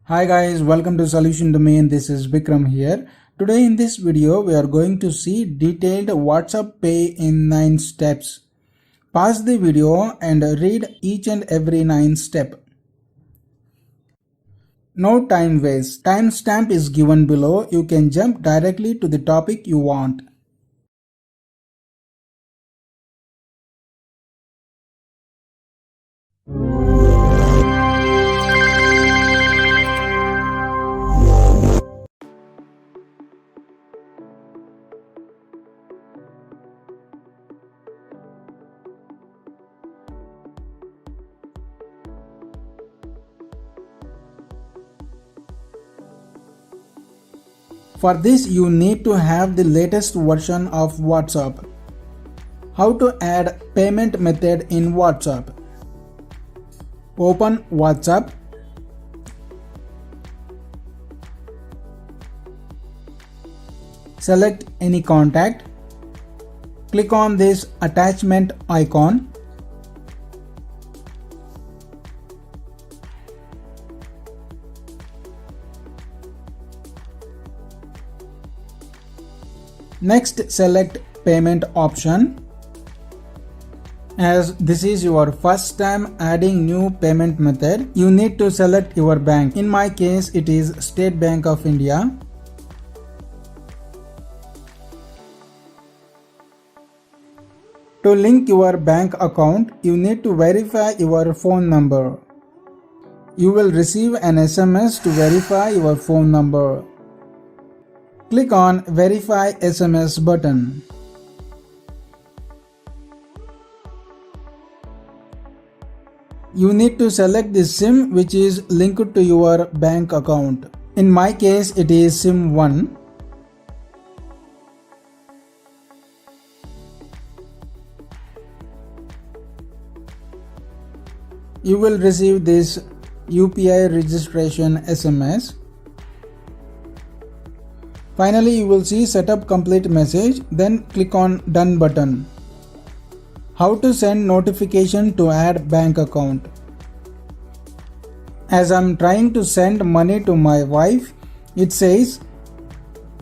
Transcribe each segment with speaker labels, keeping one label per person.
Speaker 1: Hi guys, welcome to Solution Domain. This is Vikram here. Today in this video we are going to see detailed WhatsApp Pay in 9 steps. Pause the video and read each and every 9 step. No time waste. Timestamp is given below. You can jump directly to the topic you want. For this you need to have the latest version of WhatsApp. How to add payment method in WhatsApp. Open WhatsApp. Select any contact. Click on this attachment icon. Next, select payment option. As this is your first time adding new payment method, you need to select your bank. In my case, it is State Bank of India. To link your bank account, you need to verify your phone number. You will receive an SMS to verify your phone number. Click on Verify SMS button. You need to select the SIM which is linked to your bank account. In my case, it is SIM 1. You will receive this UPI registration SMS. Finally, you will see Setup Complete message, then click on Done button. How to send notification to add bank account. As I am trying to send money to my wife, it says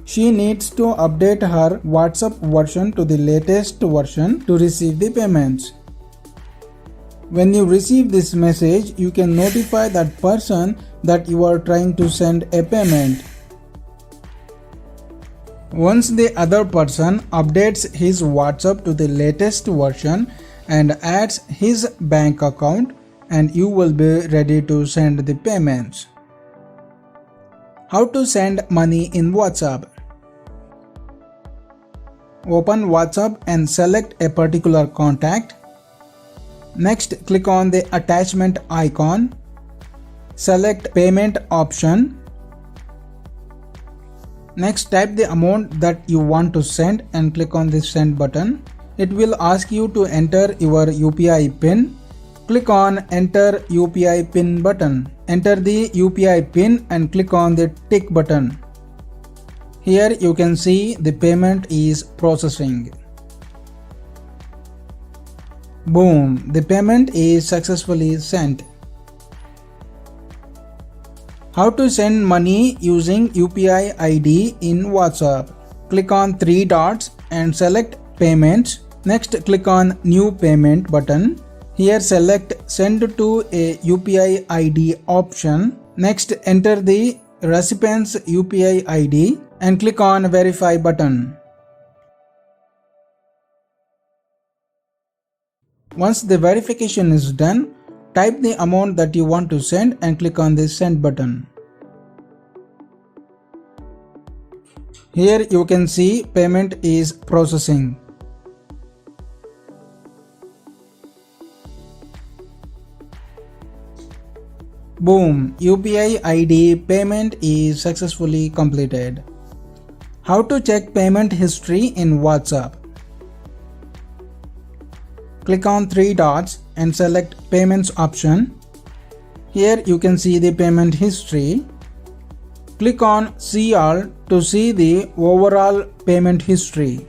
Speaker 1: she needs to update her WhatsApp version to the latest version to receive the payments. When you receive this message, you can notify that person that you are trying to send a payment. Once the other person updates his WhatsApp to the latest version and adds his bank account, and you will be ready to send the payments. How to send money in WhatsApp. Open WhatsApp and select a particular contact. Next, click on the attachment icon. Select payment option. Next, type the amount that you want to send and click on the send button. It will ask you to enter your UPI PIN. Click on enter UPI PIN button. Enter the UPI PIN and click on the tick button. Here you can see the payment is processing. Boom, the payment is successfully sent. How to send money using UPI ID in WhatsApp. Click on 3 dots and select payments. Next, click on new payment button. Here select send to a UPI ID option. Next, enter the recipient's UPI ID and click on verify button. Once the verification is done, type the amount that you want to send and click on the send button. Here you can see payment is processing. Boom, UPI ID payment is successfully completed. How to check payment history in WhatsApp. Click on 3 dots and select payments option. Here you can see the payment history. Click on see all to see the overall payment history.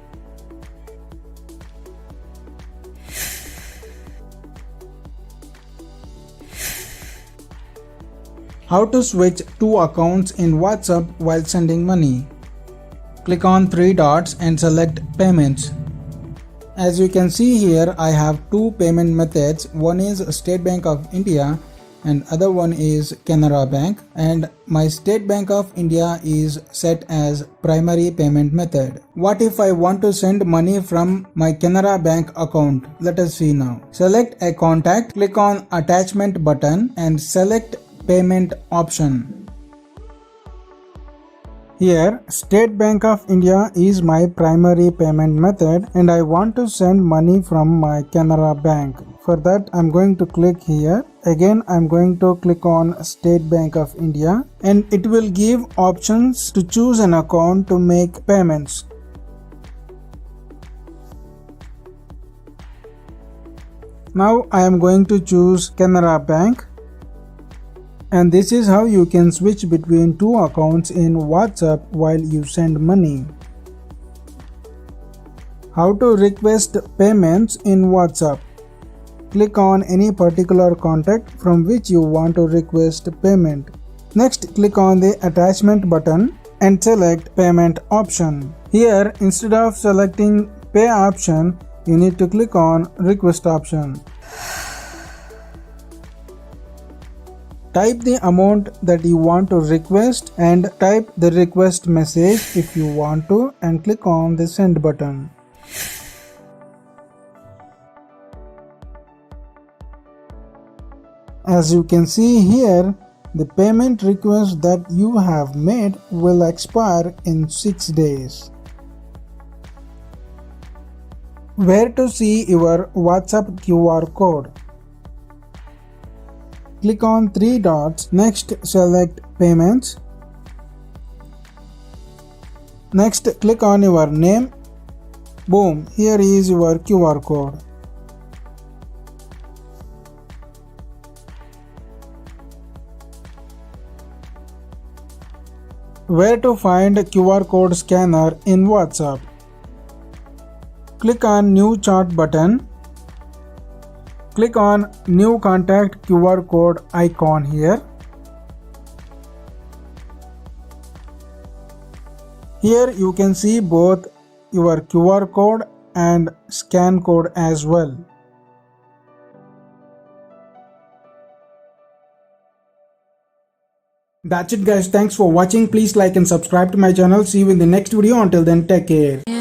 Speaker 1: How to switch two accounts in WhatsApp while sending money. Click on three dots and select Payments. As you can see here, I have two payment methods. One is State Bank of India and other one is Canara Bank, and my State Bank of India is set as primary payment method. What if I want to send money from my Canara Bank account? Let us see now. Select a contact, click on Attachment button and select Payment option. Here, State Bank of India is my primary payment method and I want to send money from my Canara Bank. For that, I'm going to click here. Again, I'm going to click on State Bank of India and it will give options to choose an account to make payments. Now, I am going to choose Canara Bank. And this is how you can switch between two accounts in WhatsApp while you send money. How to request payments in WhatsApp. Click on any particular contact from which you want to request payment. Next, click on the attachment button and select payment option. Here, instead of selecting pay option, you need to click on request option. Type the amount that you want to request and type the request message if you want to and click on the send button. As you can see here, the payment request that you have made will expire in 6 days. Where to see your WhatsApp QR code? Click on three dots. Next, select Payments. Next, click on your name. Boom, here is your QR code. Where to find QR code scanner in WhatsApp? Click on New Chart button. Click on New Contact QR code icon here. Here you can see both your QR code and scan code as well. That's it guys. Thanks for watching. Please like and subscribe to my channel. See you in the next video. Until then, take care.